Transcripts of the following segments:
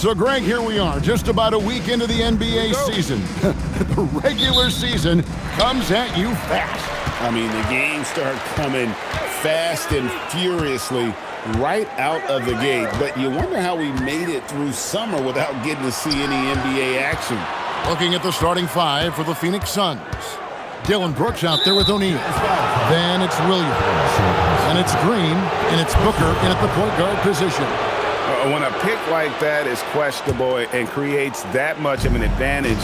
So, Greg, here we are, just about a week into the NBA season. The regular season comes at you fast. I mean, the games start coming fast and furiously right out of the gate. But you wonder how we made it through summer without getting to see any NBA action. Looking at the starting five for the Phoenix Suns. Dillon Brooks out there with O'Neal. Then it's Williams. And it's Green. And it's Booker in at the point guard position. When a pick like that is questionable and creates that much of an advantage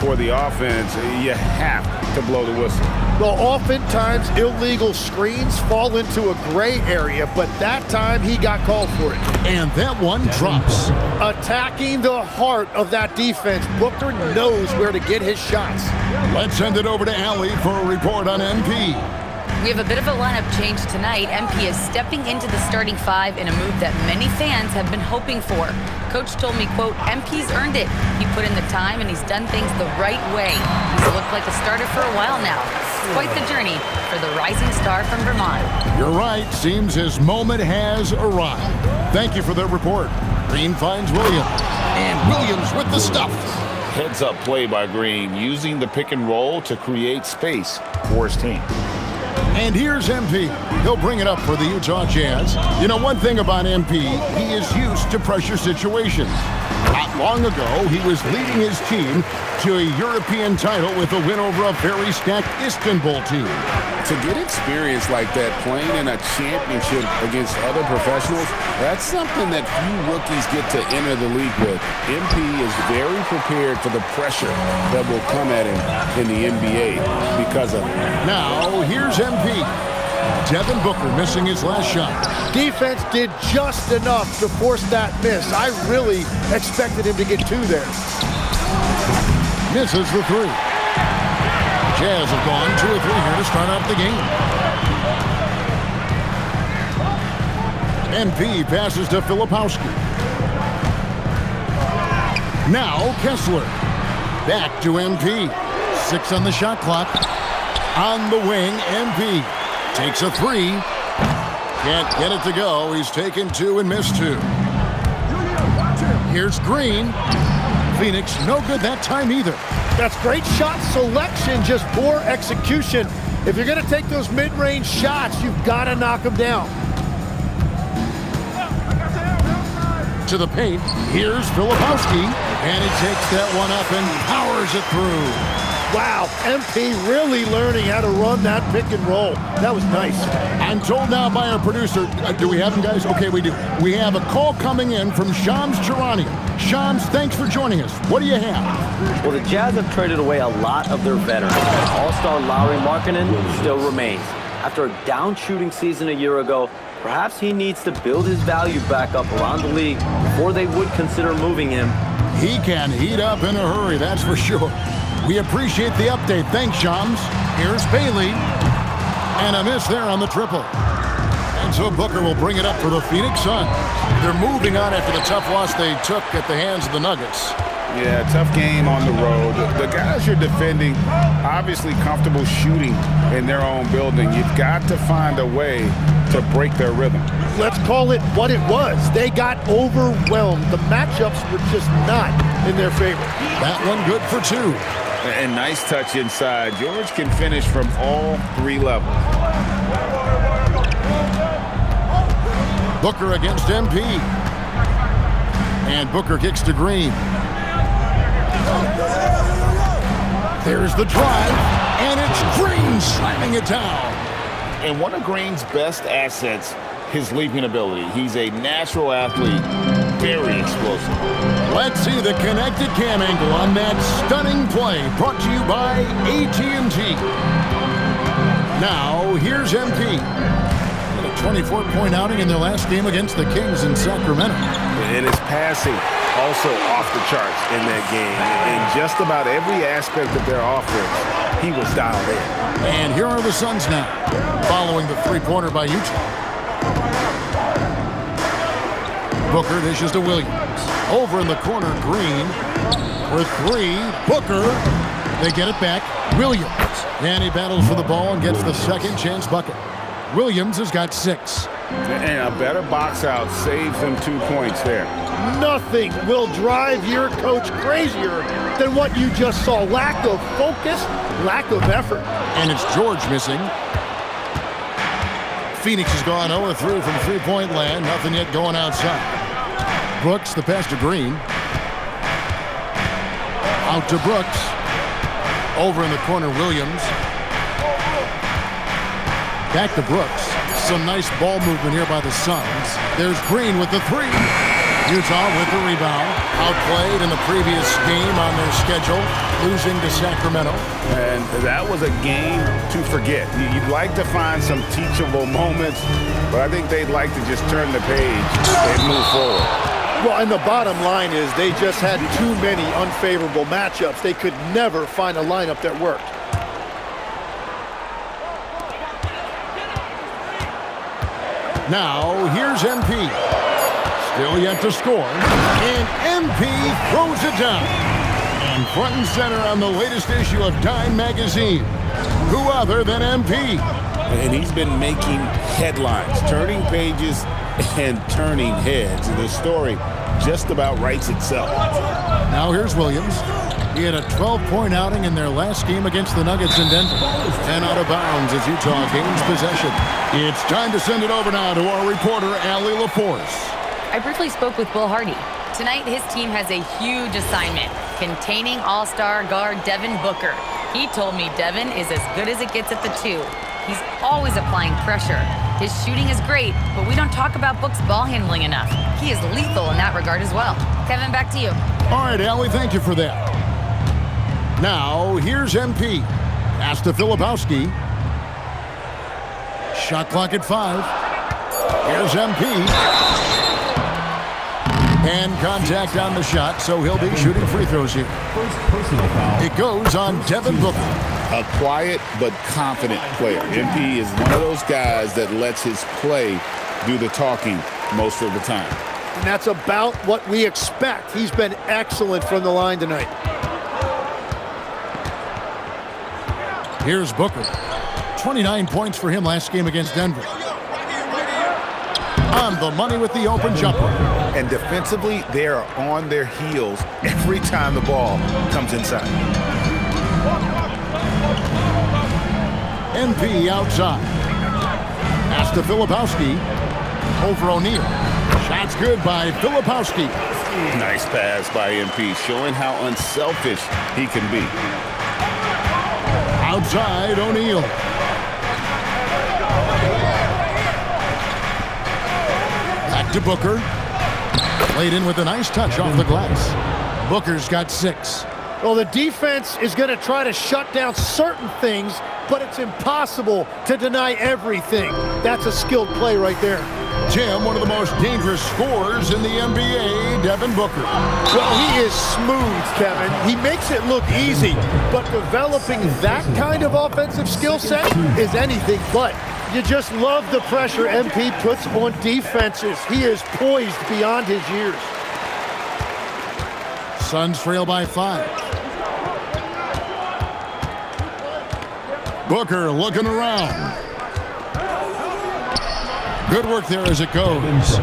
for the offense, you have to blow the whistle. Well, oftentimes illegal screens fall into a gray area, but that time he got called for it. And that one drops. Attacking the heart of that defense, Booker knows where to get his shots. Let's send it over to Allie for a report on MP. We have a bit of a lineup change tonight. MP is stepping into the starting five in a move that many fans have been hoping for. Coach told me, quote, MP's earned it. He put in the time and he's done things the right way. He's looked like a starter for a while now. It's quite the journey for the rising star from Vermont. You're right. Seems his moment has arrived. Thank you for that report. Green finds Williams. And Williams with the stuff. Heads-up play by Green, using the pick and roll to create space for his team. And here's MP. He'll bring it up for the Utah Jazz. You know, one thing about MP, he is used to pressure situations. Not long ago, he was leading his team to a European title with a win over a very stacked Istanbul team. To get experience like that playing in a championship against other professionals, that's something that few rookies get to enter the league with. MP is very prepared for the pressure that will come at him in the NBA because of it. Now, here's MP. Devin Booker missing his last shot. Defense did just enough to force that miss. I really expected him to get two there. Misses the three. Jazz have gone 2 or 3 here to start out the game. MP passes to Filipowski. Now Kessler. Back to MP. 6 on the shot clock. On the wing, MP takes a 3. Can't get it to go. He's taken 2 and missed 2. Here's Green. Phoenix no good that time either. That's great shot selection, just poor execution. If you're going to take those mid-range shots, you've got to knock them down. To the paint, here's Filipowski, and he takes that one up and powers it through. Wow, MP really learning how to run that pick and roll. That was nice. I'm told now by our producer, do we have him, guys? Okay, we do. We have a call coming in from Shams Charania. Shams, thanks for joining us. What do you have? Well, the Jazz have traded away a lot of their veterans. All-star Lauri Markkanen still remains. After a down shooting season a year ago, perhaps he needs to build his value back up around the league before they would consider moving him. He can heat up in a hurry, that's for sure. We appreciate the update. Thanks, Shams. Here's Bailey. And a miss there on the triple. And so Booker will bring it up for the Phoenix Suns. They're moving on after the tough loss they took at the hands of the Nuggets. Yeah, tough game on the road. The guys you're defending, obviously comfortable shooting in their own building. You've got to find a way to break their rhythm. Let's call it what it was. They got overwhelmed. The matchups were just not in their favor. That one good for 2. And nice touch inside. George can finish from all 3 levels. Booker against MP. And Booker kicks to Green. There's the drive, and it's Green slamming it down. And one of Green's best assets, his leaping ability. He's a natural athlete, very explosive. Let's see the connected cam angle on that stunning play, brought to you by AT&T. Now, here's MP. A 24-point outing in their last game against the Kings in Sacramento. And his passing also off the charts in that game. In just about every aspect of their offense, he was dialed in. And here are the Suns now, following the three-pointer by Utah. Booker dishes to Williams. Over in the corner, Green for 3. Booker, they get it back. Williams, and he battles for the ball and gets the second chance bucket. Williams has got 6. And a better box out saves them 2 points there. Nothing will drive your coach crazier than what you just saw. Lack of focus, lack of effort. And it's George missing. Phoenix has gone 0-3 from three-point land. Nothing yet going outside. Brooks, the pass to Green. Out to Brooks. Over in the corner, Williams. Back to Brooks. Some nice ball movement here by the Suns. There's Green with the three. Utah with the rebound. Outplayed in the previous game on their schedule, losing to Sacramento. And that was a game to forget. You'd like to find some teachable moments, but I think they'd like to just turn the page and move forward. Well, and the bottom line is they just had too many unfavorable matchups. They could never find a lineup that worked. Now, here's MP. Still yet to score. And MP throws it down. And front and center on the latest issue of Dime Magazine. Who other than MP? And he's been making headlines, turning pages and turning heads. The story just about writes itself. Now here's Williams. He had a 12-point outing in their last game against the Nuggets in Denver. 10 out of bounds as Utah gains possession. It's time to send it over now to our reporter, Allie LaForce. I briefly spoke with Will Hardy. Tonight, his team has a huge assignment, containing all-star guard Devin Booker. He told me Devin is as good as it gets at the 2. He's always applying pressure. His shooting is great, but we don't talk about Book's ball handling enough. He is lethal in that regard as well. Kevin, back to you. All right, Allie, thank you for that. Now, here's MP. Pass to Filipowski. Shot clock at 5. Here's MP. And contact on the shot, so he'll be shooting free throws here. It goes on Devin Booker. A quiet but confident player. MP is one of those guys that lets his play do the talking most of the time. And that's about what we expect. He's been excellent from the line tonight. Here's Booker. 29 points for him last game against Denver. On the money with the open jumper. And defensively, they are on their heels every time the ball comes inside. MP outside. Pass to Filipowski. Over O'Neal. Shot's good by Filipowski. Nice pass by MP, showing how unselfish he can be. Outside, O'Neal. Back to Booker. Played in with a nice touch off the glass. Booker's got 6. Well, the defense is going to try to shut down certain things, but it's impossible to deny everything. That's a skilled play right there. Tim, one of the most dangerous scorers in the NBA, Devin Booker. Well, he is smooth, Kevin. He makes it look easy, but developing that kind of offensive skill set is anything but. You just love the pressure MP puts on defenses. He is poised beyond his years. Suns trail by 5. Booker looking around. Good work there as it goes.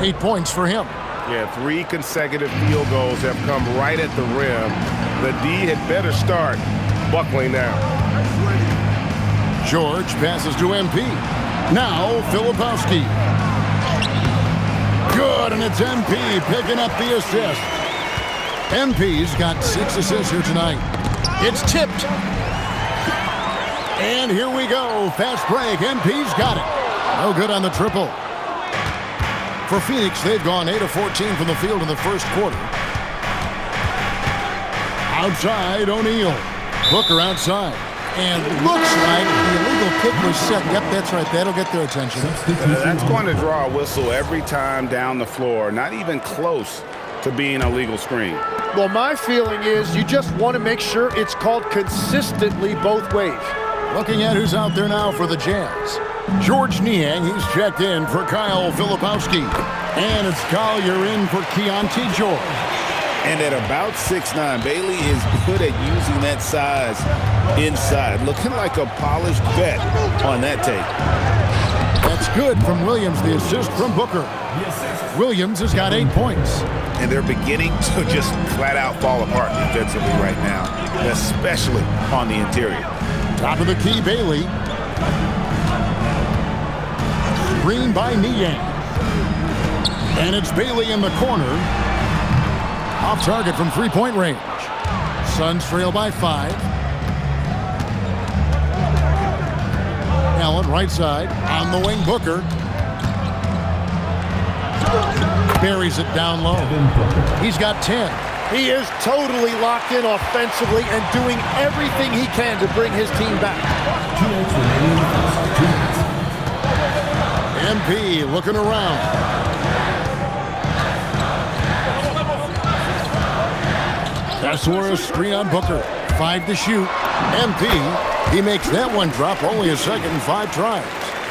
8 points for him. Yeah, 3 consecutive field goals have come right at the rim. The D had better start buckling now. George passes to MP. Now Filipowski. Good, and it's MP picking up the assist. MP's got 6 assists here tonight. It's tipped. And here we go. Fast break. MP's got it. No good on the triple. For Phoenix, they've gone 8 of 14 from the field in the first quarter. Outside, O'Neal. Booker outside. And looks like the illegal kick was set. Yep, that's right. That'll get their attention. That's going to draw a whistle every time down the floor. Not even close to being a legal screen. Well, my feeling is you just want to make sure it's called consistently both ways. Looking at who's out there now for the Jazz. George Niang, he's checked in for Kyle Filipowski. And it's Collier in for Keontae George. And at about 6'9", Bailey is good at using that size inside. Looking like a polished vet on that tape. That's It's good from Williams, the assist from Booker. Williams has got 8 points. And they're beginning to just flat out fall apart defensively right now, especially on the interior. Top of the key, Bailey. Screen by Niang. And it's Bailey in the corner. Off target from three-point range. Suns trail by 5. Allen right side. On the wing, Booker. Buries it down low. He's got 10. He is totally locked in offensively and doing everything he can to bring his team back. MP looking around. Kessler, screen on Booker. 5 to shoot. MP, he makes that one drop. Only a second and 5 tries.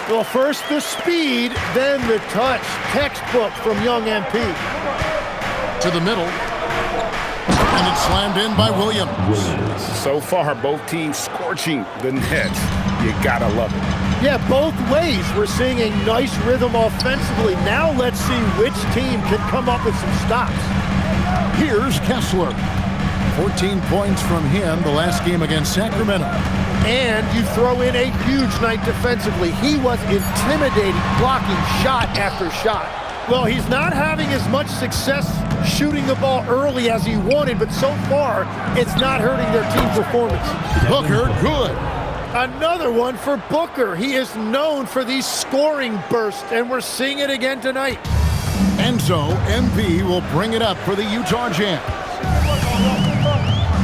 Well, first the speed, then the touch. Textbook from young MP. To the middle. And it's slammed in by Williams. So far, both teams scorching the nets. You gotta love it. Yeah, both ways. We're seeing a nice rhythm offensively. Now let's see which team can come up with some stops. Here's Kessler. 14 points from him the last game against Sacramento. And you throw in a huge night defensively. He was intimidating, blocking shot after shot. Well, he's not having as much success shooting the ball early as he wanted, but so far, it's not hurting their team performance. Booker, good. Another one for Booker. He is known for these scoring bursts, and we're seeing it again tonight. And so, MP will bring it up for the Utah Jazz.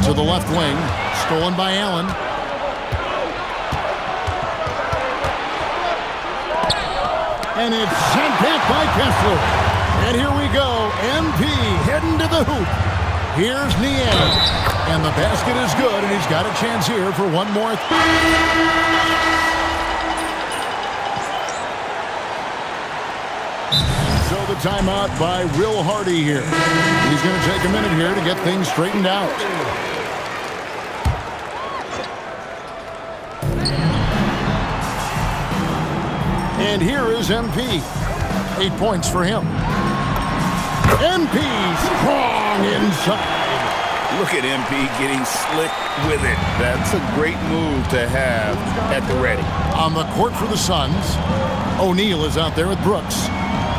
To the left wing, stolen by Allen. And it's sent back by Kessler. And here we go. MP heading to the hoop. Here's Niang. And the basket is good, and he's got a chance here for one more. So the timeout by Will Hardy here. He's going to take a minute here to get things straightened out. And here is MP. 8 points for him. MP strong inside. Look at MP getting slick with it. That's a great move to have at the ready. On the court for the Suns, O'Neal is out there with Brooks.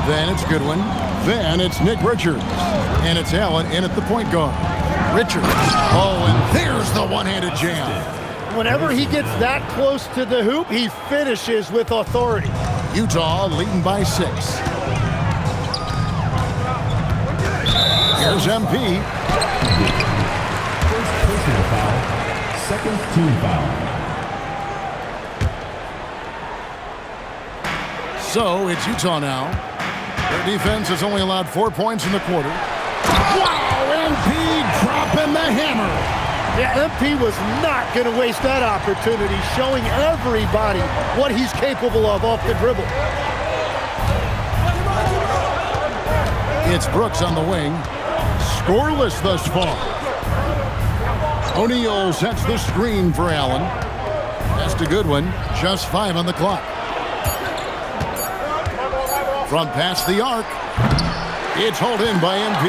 Then it's Goodwin. Then it's Nick Richards. And it's Allen in at the point guard. Richards. Oh, and there's the one-handed jam. Whenever he gets that close to the hoop, he finishes with authority. Utah leading by 6. Here's MP. First personal foul, second team foul. So it's Utah now. Their defense has only allowed 4 points in the quarter. Wow, MP dropping the hammer. Yeah, MP was not going to waste that opportunity, showing everybody what he's capable of off the dribble. It's Brooks on the wing. Scoreless thus far. O'Neal sets the screen for Allen. That's to Goodwin. Just 5 on the clock. From past the arc, it's hauled in by MP.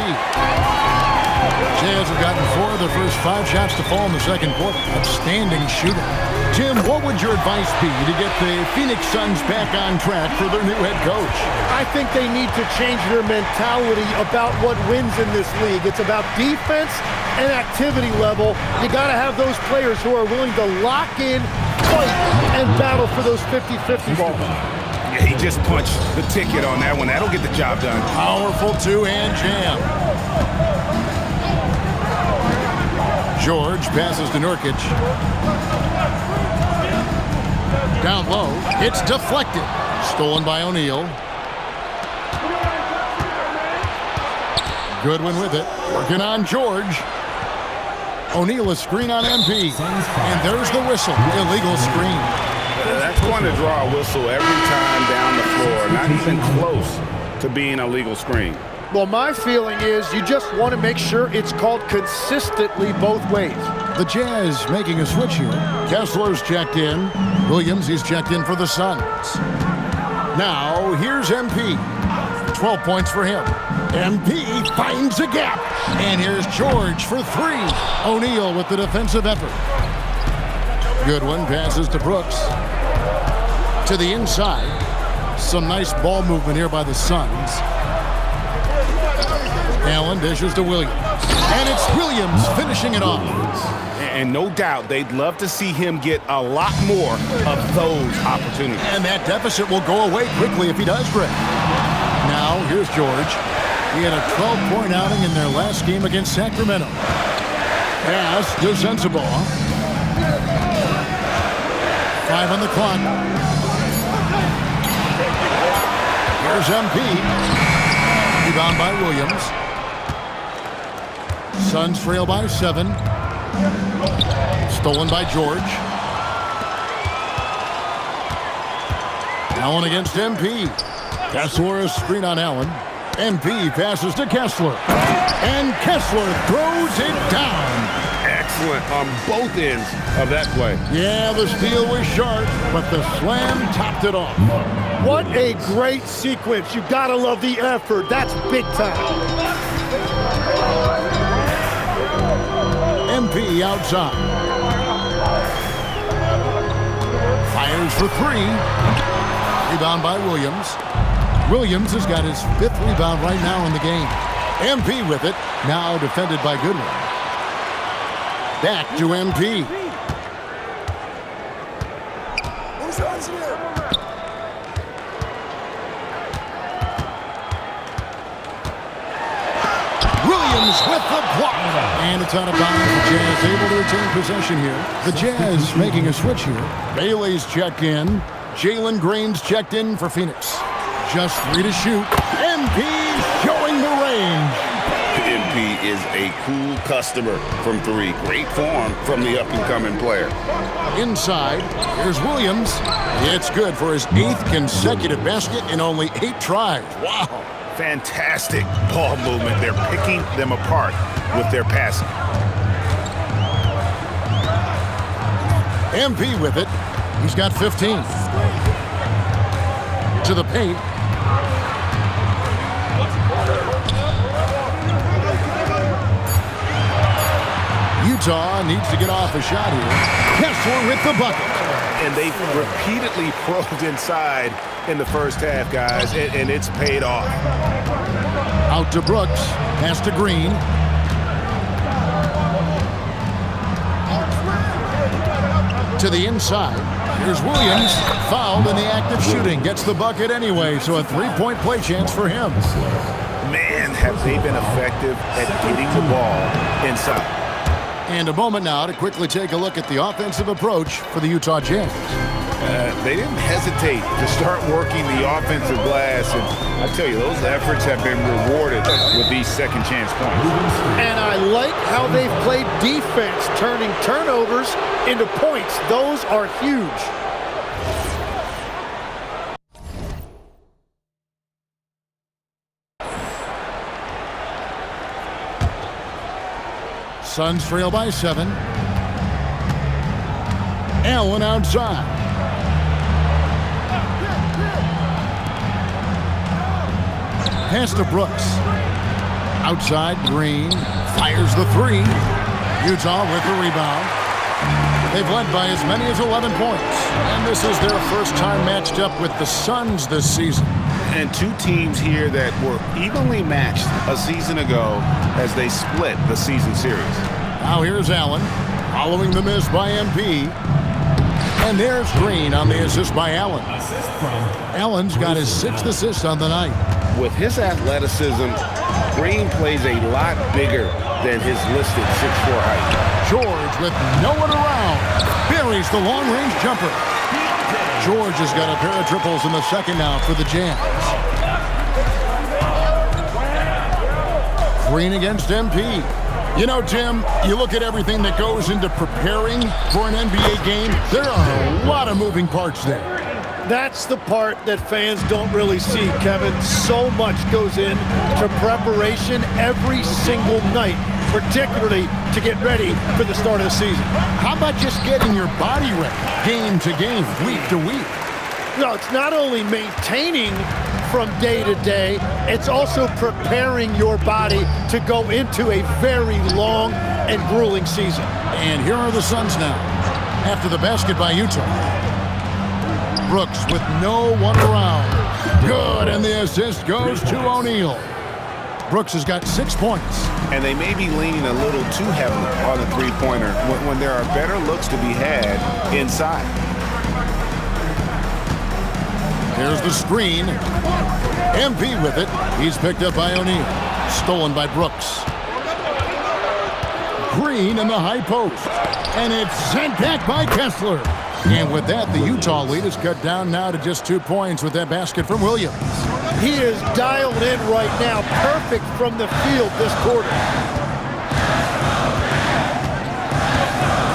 Jazz have gotten 4 of their first 5 shots to fall in the second quarter. Outstanding shooting. Tim, what would your advice be to get the Phoenix Suns back on track for their new head coach? I think they need to change their mentality about what wins in this league. It's about defense and activity level. You got to have those players who are willing to lock in, fight, and battle for those 50-50 balls. Yeah, he just punched the ticket on that one. That'll get the job done. Powerful two-hand jam. George passes to Nurkic. Down low. It's deflected. Stolen by O'Neal. Goodwin with it. Working on George. O'Neal a screen on MP. And there's the whistle. Illegal screen. That's going to draw a whistle every time down the floor. Not even close to being a legal screen. Well, my feeling is you just want to make sure it's called consistently both ways. The Jazz making a switch here. Kessler's checked in. Williams, he's checked in for the Suns. Now, here's MP. 12 points for him. MP finds a gap. And here's George for 3. O'Neal with the defensive effort. Goodwin passes to Brooks. To the inside. Some nice ball movement here by the Suns. Allen dishes to Williams. And it's Williams finishing it off. And no doubt they'd love to see him get a lot more of those opportunities. And that deficit will go away quickly if he does, Greg. Now, here's George. He had a 12-point outing in their last game against Sacramento. Pass to Sensabaugh. 5 on the clock. Here's MP. Rebound by Williams. Suns trail by 7. Stolen by George. Allen against MP. Kessler a screen on Allen. MP passes to Kessler. And Kessler throws it down. Excellent on both ends of that play. Yeah, the steal was sharp, but the slam topped it off. What a great sequence. You gotta love the effort. That's big time. MP outside. Fires for 3. Rebound by Williams. Williams has got his 5th rebound right now in the game. MP with it. Now defended by Goodwin. Back to MP. Williams with the block. And it's out of bounds. The Jazz able to retain possession here. The Jazz making a switch here. Bailey's checked in. Jalen Green's checked in for Phoenix. Just 3 to shoot. MP showing the range. MP is a cool customer from 3. Great form from the up-and-coming player. Inside, here's Williams. It's good for his 8th consecutive basket in only 8 tries. Wow. Fantastic ball movement. They're picking them apart with their passing. MP with it. He's got 15. To the paint. Utah needs to get off a shot here. Kessler with the bucket. And they've repeatedly probed inside in the first half, guys, and it's paid off. Out to Brooks. Pass to Green. To the inside. Here's Williams. Fouled in the act of shooting. Gets the bucket anyway, so a 3-point play chance for him. Man, have they been effective at getting the ball inside. And a moment now to quickly take a look at the offensive approach for the Utah Jazz. They didn't hesitate to start working the offensive glass, and I tell you, those efforts have been rewarded with these second chance points. And I like how they've played defense, turning turnovers into points. Those are huge. Suns trail by 7. Allen outside. Pass to Brooks. Outside, Green fires the 3. Utah with the rebound. They've led by as many as 11 points. And this is their first time matched up with the Suns this season. And 2 teams here that were evenly matched a season ago as they split the season series. Now here's Allen, following the miss by MP. And there's Green on the assist by Allen. Allen's got his 6th assist on the night. With his athleticism, Green plays a lot bigger than his listed 6'4" height. George with no one around. Buries the long-range jumper. George has got a pair of triples in the second now for the Jazz. Green against MP. You know, Tim, you look at everything that goes into preparing for an NBA game, there are a lot of moving parts there. That's the part that fans don't really see, Kevin. So much goes into preparation every single night, particularly to get ready for the start of the season. How about just getting your body ready, game to game, week to week? No, it's not only maintaining from day to day, it's also preparing your body to go into a very long and grueling season. And here are the Suns now, after the basket by Utah. Brooks with no one around. Good, and the assist goes to O'Neal. Brooks has got 6 points. And they may be leaning a little too heavily on the three-pointer when there are better looks to be had inside. Here's the screen. MP with it. He's picked up by O'Neal. Stolen by Brooks. Green in the high post. And it's sent back by Kessler. And with that, the Utah lead is cut down now to just 2 points with that basket from Williams. He is dialed in right now. Perfect from the field this quarter.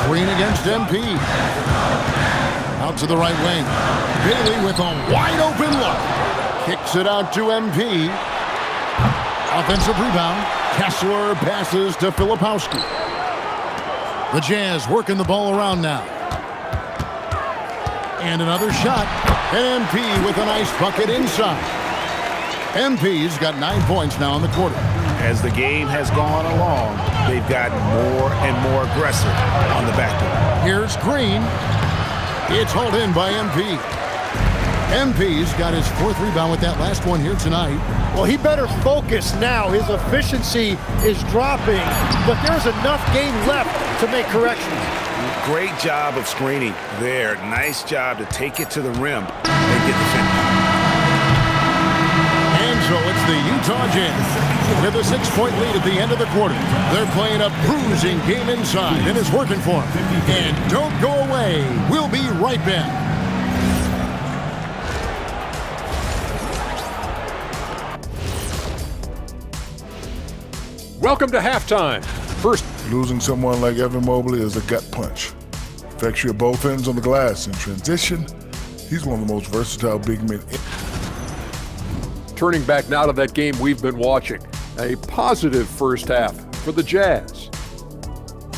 Green against MP. Out to the right wing. Bailey with a wide open look. Kicks it out to MP. Offensive rebound. Kessler passes to Filipowski. The Jazz working the ball around now. And another shot. And MP with a nice bucket inside. MP's got 9 points now in the quarter. As the game has gone along, they've gotten more and more aggressive on the backboard. Here's Green. It's hauled in by MP. MP's got his 4th rebound with that last one here tonight. Well, he better focus now. His efficiency is dropping, but there's enough game left to make corrections. Great job of screening there. Nice job to take it to the rim and get the finish. And so it's the Utah Jazz with a 6-point lead at the end of the quarter. They're playing a bruising game inside, and it's working for them. And don't go away. We'll be right back. Welcome to halftime. First, losing someone like Evan Mobley is a gut punch. Affects you at both ends on the glass. In transition, he's one of the most versatile big men. turning back now to that game we've been watching. A positive first half for the Jazz.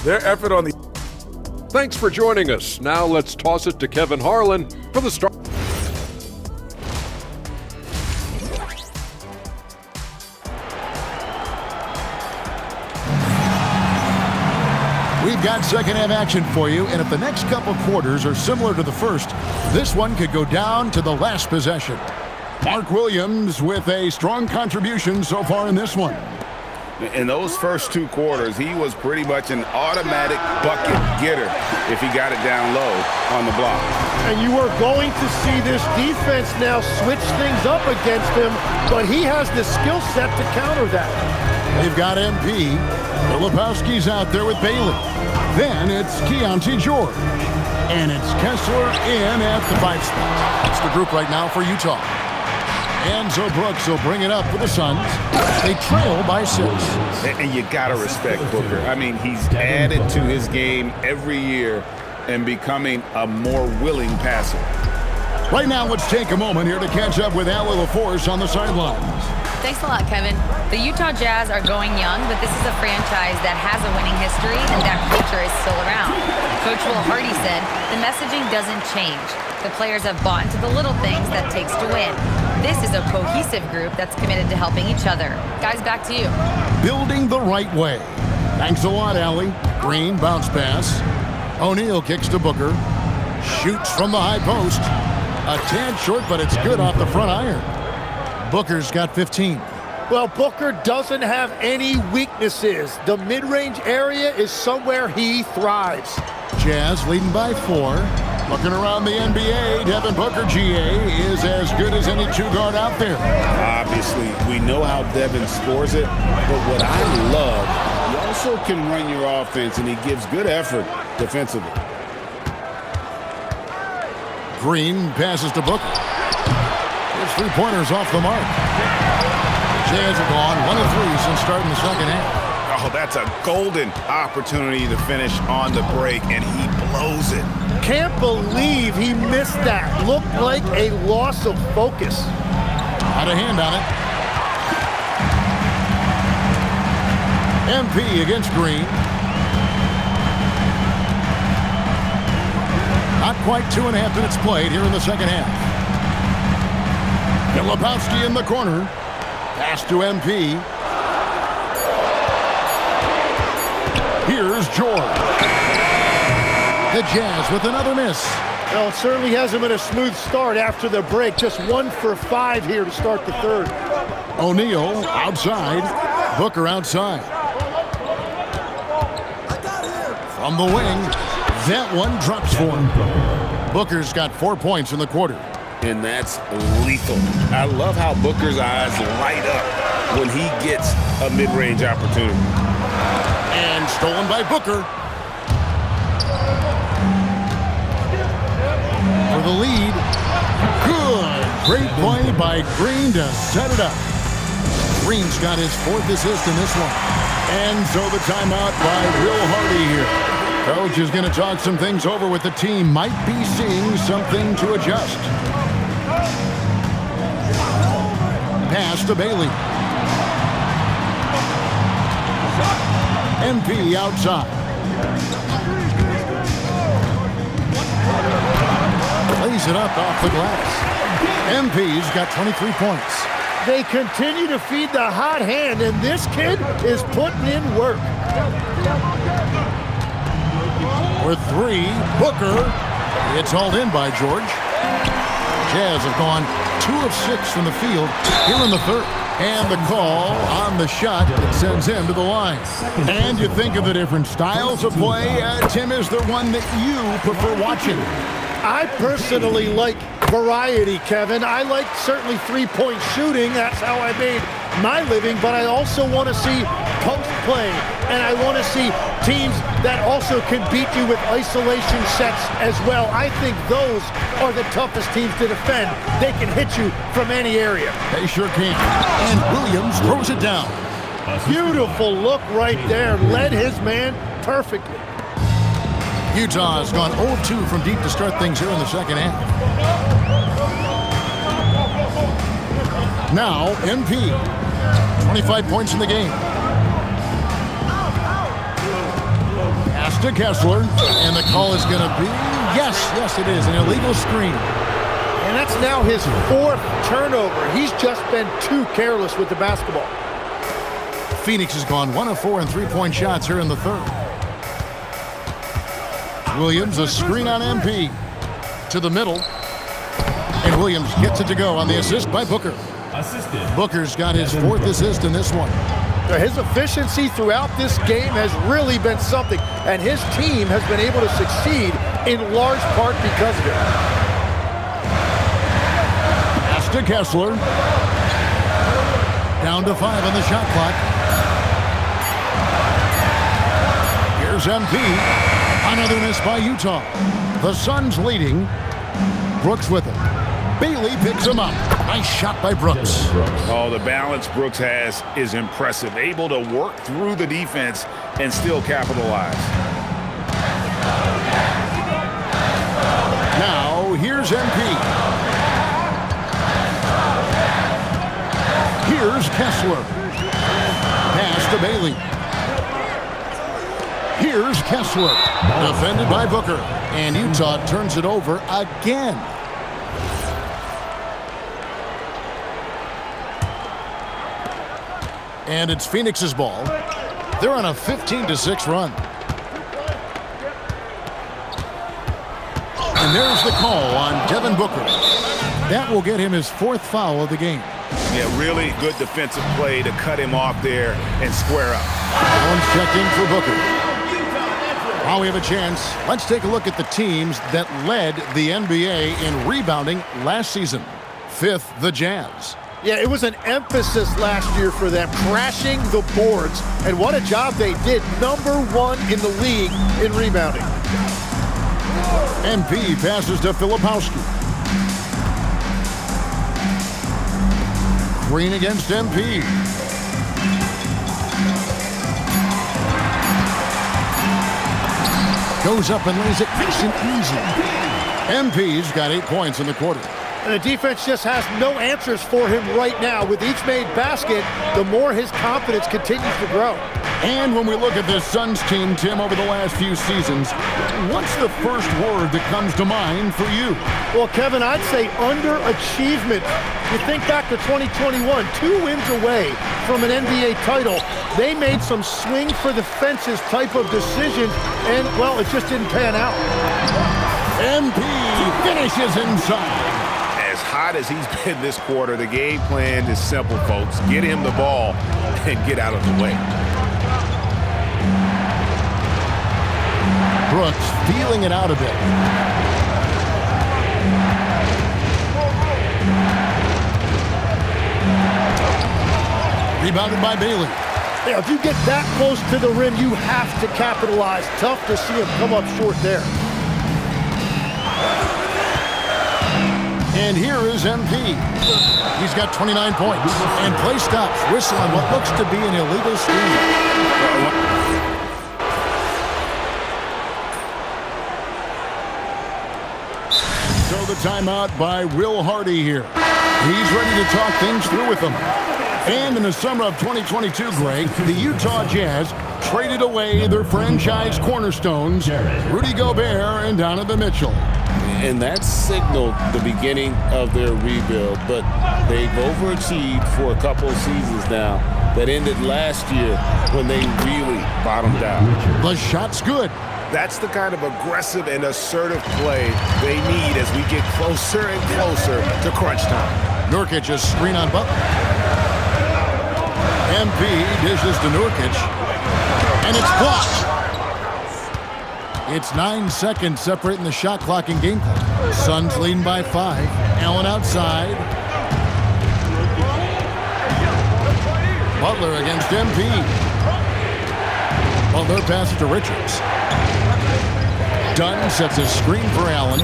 Their effort on the... Thanks for joining us. Now let's toss it to Kevin Harlan for the start. We've got second half action for you, and if the next couple quarters are similar to the first, this one could go down to the last possession. Mark Williams with a strong contribution so far in this one. In those first two quarters, he was pretty much an automatic bucket getter if he got it down low on the block. And you are going to see this defense now switch things up against him, but he has the skill set to counter that. They've got MP. Filipowski's out there with Bailey. Then it's Keontae George. And it's Kessler in at the 5 spot. That's the group right now for Utah. And so Brooks will bring it up for the Suns. They trail by 6. And you got to respect Booker. I mean, he's added to his game every year and becoming a more willing passer. Right now, let's take a moment here to catch up with Allie LaForce on the sidelines. Thanks a lot, Kevin. The Utah Jazz are going young, but this is a franchise that has a winning history, and that culture is still around. Coach Will Hardy said, the messaging doesn't change. The players have bought into the little things that takes to win. This is a cohesive group that's committed to helping each other. Guys, back to you. Building the right way. Thanks a lot, Allie. Green, bounce pass. O'Neal kicks to Booker. Shoots from the high post. A tad short, but it's good off the front iron. Booker's got 15. Well, Booker doesn't have any weaknesses. The mid-range area is somewhere he thrives. Jazz leading by 4. Looking around the NBA, Devin Booker, GA, is as good as any two-guard out there. Obviously, we know how Devin scores it, but what I love, he also can run your offense, and he gives good effort defensively. Green passes to Booker. His three-pointers off the mark. Jazz have gone 1 of 3 since starting the second half. Oh, that's a golden opportunity to finish on the break, and he blows it. Can't believe he missed that. Looked like a loss of focus. Out of hand on it. MP against Green. Not quite 2.5 minutes played here in the second half. Filipowski in the corner. Pass to MP. Here's George. The Jazz with another miss. Well, it certainly hasn't been a smooth start after the break. Just 1 for 5 here to start the third. O'Neal outside. Booker outside. From the wing, that one drops for him. Booker's got 4 points in the quarter. And that's lethal. I love how Booker's eyes light up when he gets a mid-range opportunity. And stolen by Booker. For the lead. Good. Great play by Green to set it up. Green's got his 4th assist in this one. And so the timeout by Will Hardy here. Coach is going to talk some things over with the team. Might be seeing something to adjust. Pass to Bailey. MP outside. Lays it up off the glass. MP's got 23 points. They continue to feed the hot hand, and this kid is putting in work. For 3, Booker. It's hauled in by George. Jazz have gone 2 of 6 from the field here in the third. And the call on the shot that sends him to the line. And you think of the different styles of play. Tim, is there one that you prefer watching? I personally like variety, Kevin. I like certainly three-point shooting. That's how I made my living. But I also want to see post play. And I want to see teams that also can beat you with isolation sets as well. I think those are the toughest teams to defend. They can hit you from any area. They sure can. And Williams throws it down. Beautiful look right there. Led his man perfectly. Utah has gone 0 of 2 from deep to start things here in the second half. Now, MP. 25 points in the game. Pass to Kessler. And the call is going to be, yes, it is, an illegal screen. And that's now his 4th turnover. He's just been too careless with the basketball. Phoenix has gone 1 of 4 in three-point shots here in the third. Williams, a screen on MP. To the middle. And Williams gets it to go on the assist by Booker. Booker's got his 4th assist in this one. His efficiency throughout this game has really been something, and his team has been able to succeed in large part because of it. Pass to Kessler. Down to 5 on the shot clock. Here's MP. Another miss by Utah. The Suns leading. Brooks with it. Bailey picks him up. Nice shot by Brooks. Oh, the balance Brooks has is impressive. Able to work through the defense and still capitalize. Now, here's MP. Here's Kessler. Pass to Bailey. Here's Kessler. Defended by Booker. And Utah turns it over again. And it's Phoenix's ball. They're on a 15-6 run. And there's the call on Devin Booker. That will get him his 4th foul of the game. Yeah, really good defensive play to cut him off there and square up. One's checked in for Booker. Now we have a chance. Let's take a look at the teams that led the NBA in rebounding last season. 5th, the Jazz. Yeah, it was an emphasis last year for them, crashing the boards. And what a job they did. #1 in the league in rebounding. MP passes to Filipowski. Green against MP. Goes up and lays it nice and easy. MP's got 8 points in the quarter. And the defense just has no answers for him right now. With each made basket, the more his confidence continues to grow. And when we look at this Suns team, Tim, over the last few seasons, what's the first word that comes to mind for you? Well, Kevin, I'd say underachievement. You think back to 2021, 2 wins away from an NBA title. They made some swing for the fences type of decisions, and, well, it just didn't pan out. MP finishes inside. As hot as he's been this quarter, the game plan is simple, folks. Get him the ball and get out of the way. Brooks feeling it out a bit. Rebounded by Bailey. Yeah, if you get that close to the rim, you have to capitalize. Tough to see him come up short there. And here is MP. He's got 29 points. And play stops. Whistle on what looks to be an illegal screen. So the timeout by Will Hardy here. He's ready to talk things through with them. And in the summer of 2022, Greg, the Utah Jazz traded away their franchise cornerstones, Rudy Gobert and Donovan Mitchell. And that signaled the beginning of their rebuild, but they've overachieved for a couple of seasons now that ended last year when they really bottomed out. The shot's good. That's the kind of aggressive and assertive play they need as we get closer and closer to crunch time. Nurkic is screen on Butler. MP dishes to Nurkic, and it's blocked. It's 9 seconds separating the shot clock and game clock. Suns leading by 5. Allen outside. Butler against MP. Butler passes to Richards. Dunn sets a screen for Allen.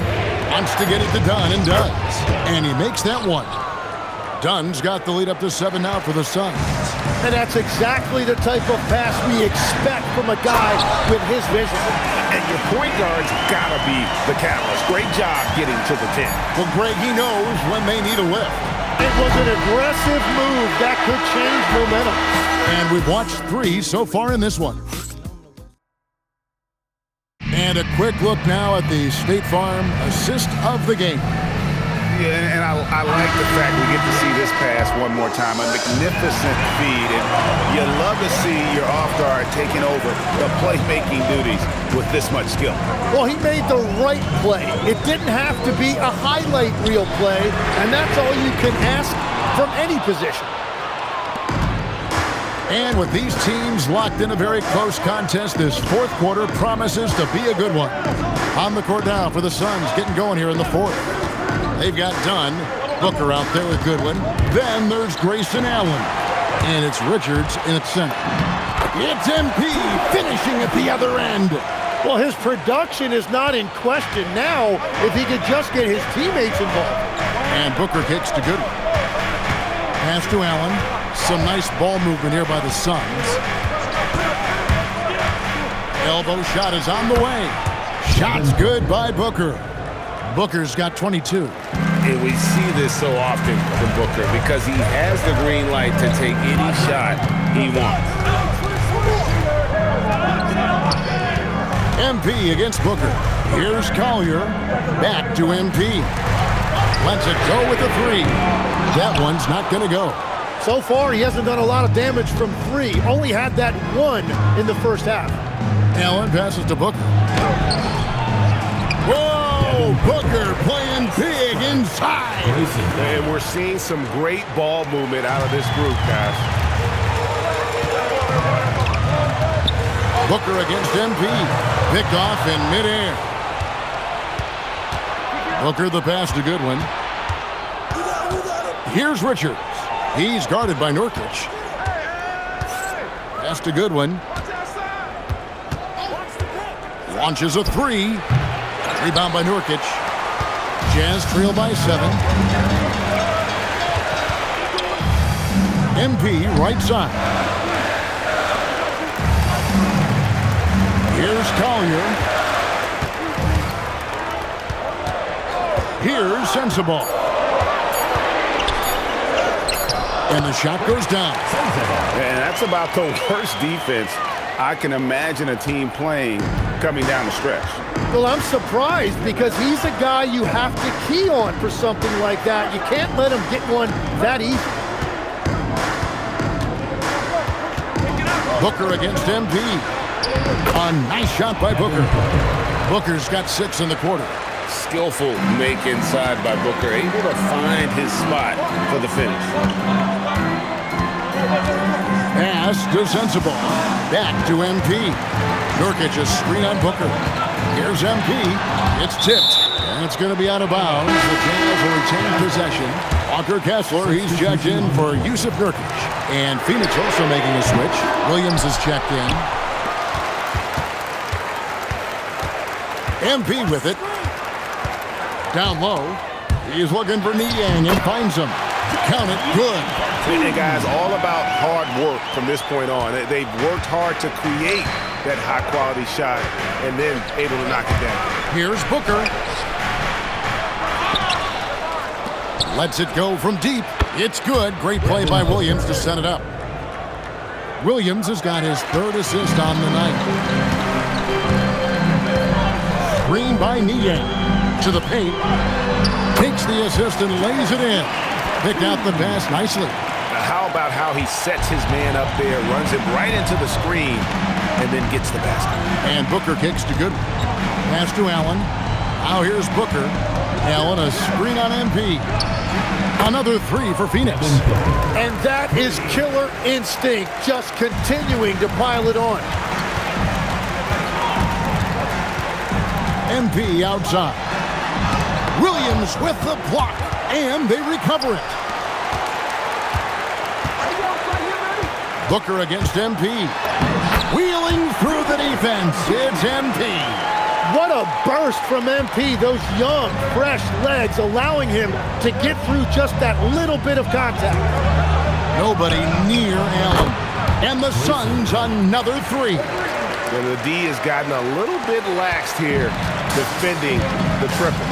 Wants to get it to Dunn and does. And he makes that one. Dunn's got the lead up to 7 now for the Suns. And that's exactly the type of pass we expect from a guy with his vision. And your point guard's gotta be the catalyst. Great job getting to the 10. Well, Greg, he knows when they need a lift. It was an aggressive move that could change momentum. And we've watched 3 so far in this one. And a quick look now at the State Farm assist of the game. Yeah, and I like the fact we get to see this pass one more time. A magnificent feed, and you love to see your off guard taking over the playmaking duties with this much skill. Well, he made the right play. It didn't have to be a highlight reel play, and that's all you can ask from any position. And with these teams locked in a very close contest, this fourth quarter promises to be a good one. On the court now for the Suns, getting going here in the fourth. They've got Dunn, Booker out there with Goodwin. Then there's Grayson Allen. And it's Richards in its center. It's MP finishing at the other end. Well, his production is not in question now if he could just get his teammates involved. And Booker kicks to Goodwin. Pass to Allen. Some nice ball movement here by the Suns. Elbow shot is on the way. Shot's good by Booker. Booker's got 22. And we see this so often from Booker because he has the green light to take any shot he wants. MP against Booker. Here's Collier. Back to MP. Lets it go with the 3. That one's not going to go. So far, he hasn't done a lot of damage from 3. Only had that 1 in the first half. Allen passes to Booker. Whoa! Booker playing big inside. And we're seeing some great ball movement out of this group, guys. Booker against MP. Picked off in midair. Booker the pass to Goodwin. Here's Richards. He's guarded by Nurkic. Pass to Goodwin. Launches a 3. Rebound by Nurkic. Jazz trail by 7. MP right side. Here's Collier. Here's Sensabaugh. And the shot goes down. And that's about the worst defense I can imagine a team playing coming down the stretch. Well, I'm surprised because he's a guy you have to key on for something like that. You can't let him get one that easy. Booker against MP. A nice shot by Booker. Booker's got 6 in the quarter. Skillful make inside by Booker, able to find his spot for the finish. Pass to Sensabaugh. Back to MP. Nurkic a screen on Booker. Here's MP. It's tipped. And it's going to be out of bounds. The Jazz will retain possession. Walker Kessler, he's checked in for Yusuf Nurkic. And Phoenix also making a switch. Williams is checked in. MP with it. Down low. He's looking for Niang and finds him. Count it. Good. And guys, all about hard work from this point on. They've worked hard to create that high-quality shot and then able to knock it down. Here's Booker. Lets it go from deep. It's good. Great play by Williams to set it up. Williams has got his 3rd assist on the night. Screen by Niang. To the paint. Takes the assist and lays it in. Picked out the pass nicely. How about how he sets his man up there, runs him right into the screen, and then gets the basket. And Booker kicks to good. Pass to Allen. Now here's Booker. Allen a screen on MP. Another 3 for Phoenix. And that is killer instinct, just continuing to pile it on. MP outside. Williams with the block, and they recover it. Booker against MP. Wheeling through the defense, it's MP. What a burst from MP. Those young, fresh legs allowing him to get through just that little bit of contact. Nobody near Allen. And the Suns another 3. Well, the D has gotten a little bit laxed here defending the triple.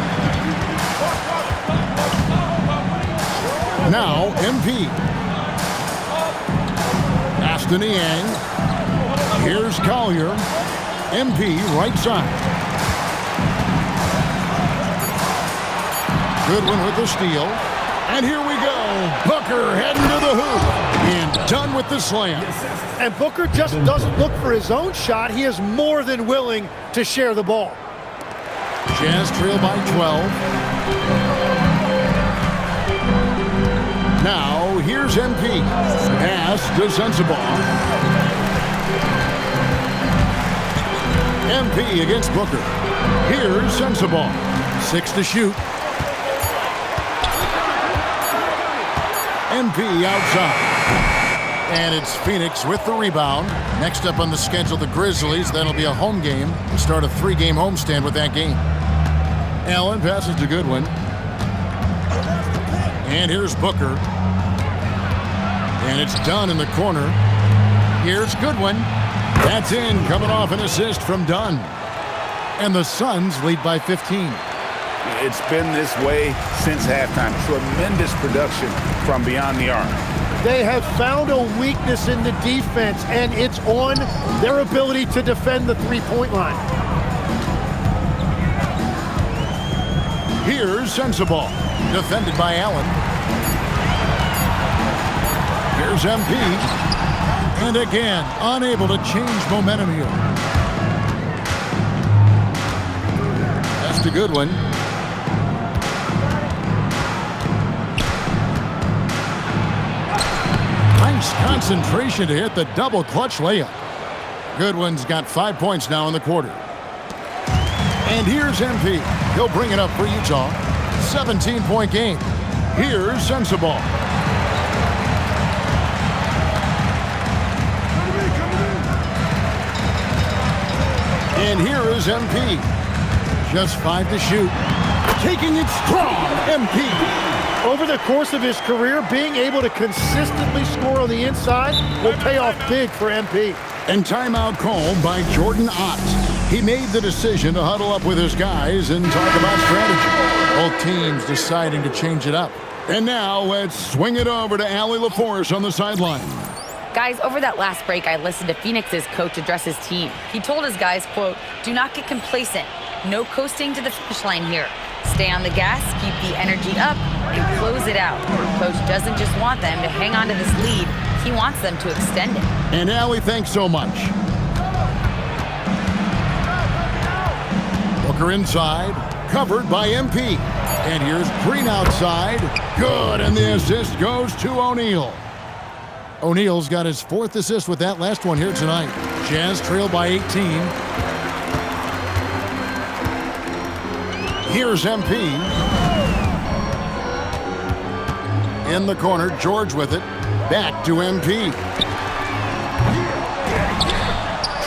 Now MP. Pass to Niang. Here's Collier. MP right side. Goodwin with the steal. And here we go. Booker heading to the hoop. And done with the slam. And Booker just doesn't look for his own shot. He is more than willing to share the ball. Jazz trail by 12. Now, here's MP. Pass to Sensabaugh. MP against Booker. Here's Sensabaugh. 6 to shoot. MP outside. And it's Phoenix with the rebound. Next up on the schedule, the Grizzlies. That'll be a home game. We'll start a 3-game homestand with that game. Allen passes to Goodwin. And here's Booker. And it's done in the corner. Here's Goodwin. That's in, coming off an assist from Dunn. And the Suns lead by 15. It's been this way since halftime. Tremendous production from beyond the arc. They have found a weakness in the defense, and it's on their ability to defend the three-point line. Here's Sensabaugh, defended by Allen. Here's MP. And again, unable to change momentum here. That's to Goodwin. Nice concentration to hit the double clutch layup. Goodwin's got 5 points now in the quarter. And here's MP. He'll bring it up for Utah. 17-point game. Here's Sensabaugh. And here is MP. Just 5 to shoot. Taking it strong, MP. Over the course of his career, being able to consistently score on the inside will pay off big for MP. And timeout called by Jordan Ott. He made the decision to huddle up with his guys and talk about strategy. Both teams deciding to change it up. And now let's swing it over to Allie LaForce on the sideline. Guys, over that last break, I listened to Phoenix's coach address his team. He told his guys, quote, "Do not get complacent. No coasting to the finish line here. Stay on the gas, keep the energy up, and close it out." Coach doesn't just want them to hang on to this lead. He wants them to extend it. And Allie, thanks so much. Booker inside, covered by MP. And here's Green outside. Good, and the assist goes to O'Neal. O'Neal's got his 4th assist with that last one here tonight. Jazz trail by 18. Here's MP. In the corner, George with it. Back to MP.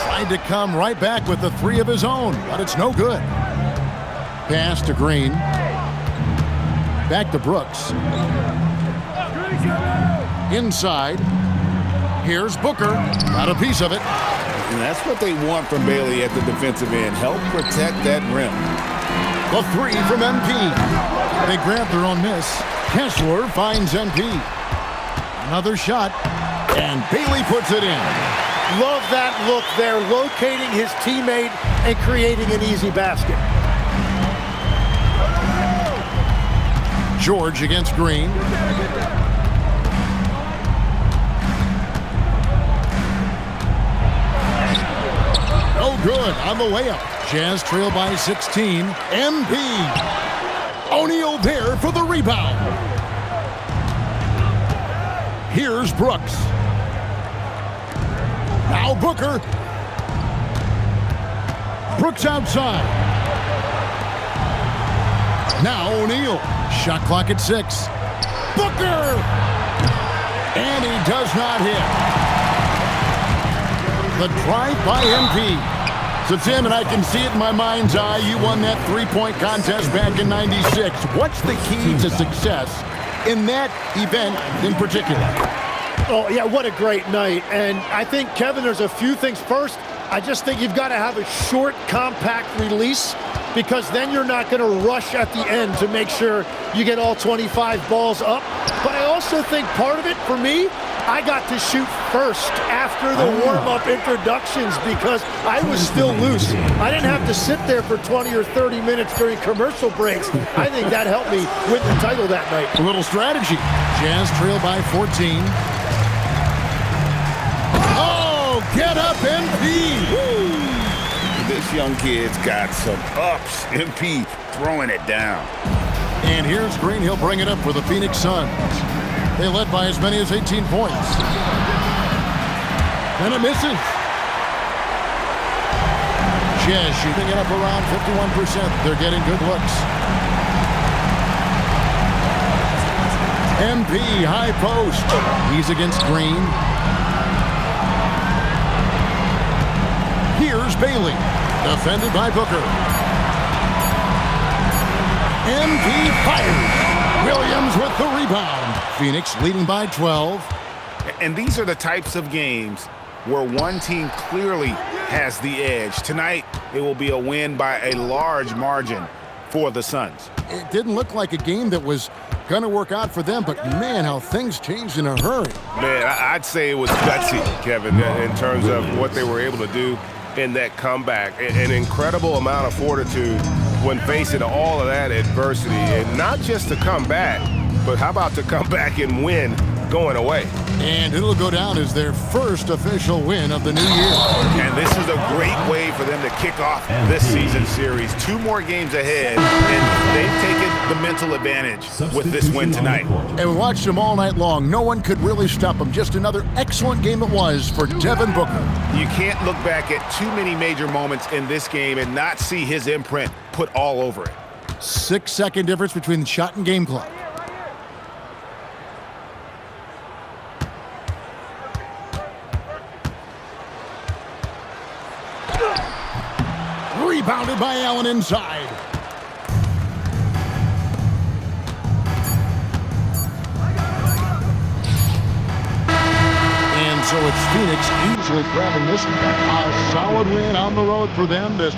Tried to come right back with the 3 of his own, but it's no good. Pass to Green. Back to Brooks. Inside. Here's Booker. Got a piece of it. And that's what they want from Bailey at the defensive end. Help protect that rim. The 3 from MP. They grab their own miss. Kessler finds MP. Another shot. And Bailey puts it in. Love that look there, locating his teammate and creating an easy basket. George against Green. No good on the layup. Jazz trail by 16. MP. O'Neal there for the rebound. Here's Brooks. Now Booker. Brooks outside. Now O'Neal. Shot clock at 6. Booker! And he does not hit. The drive by MP. So, Tim, and I can see it in my mind's eye, you won that 3-point contest back in '96. What's the key to success in that event in particular? Oh, yeah, what a great night. And I think, Kevin, there's a few things. First, I just think you've got to have a short, compact release, because then you're not going to rush at the end to make sure you get all 25 balls up. But I also think part of it, for me, I got to shoot first after the warm-up introductions because I was still loose. I didn't have to sit there for 20 or 30 minutes during commercial breaks. I think that helped me win the title that night. A little strategy. Jazz trail by 14. Oh, get up, MP! Woo! This young kid's got some ups. MP throwing it down. And here's Green. He'll bring it up for the Phoenix Suns. They led by as many as 18 points. And it misses. Jazz shooting it up around 51%. They're getting good looks. MP high post. He's against Green. Here's Bailey. Defended by Booker. MP fires. Williams with the rebound. Phoenix leading by 12. And these are the types of games where one team clearly has the edge. Tonight, it will be a win by a large margin for the Suns. It didn't look like a game that was going to work out for them, but man, how things changed in a hurry. Man, I'd say it was gutsy, Kevin, in terms of what they were able to do in that comeback. An incredible amount of fortitude when facing all of that adversity, and not just to come back, but how about to come back and win going away? And it'll go down as their first official win of the new year. And this is a great way for them to kick off this season series. 2 more games ahead, and they've taken the mental advantage with this win tonight. And we watched them all night long. No one could really stop them. Just another excellent game it was for Devin Booker. You can't look back at too many major moments in this game and not see his imprint put all over it. 6-second difference between the shot and game clock. Rebounded by Allen inside. And so it's Phoenix easily grabbing this one. A solid win on the road for them this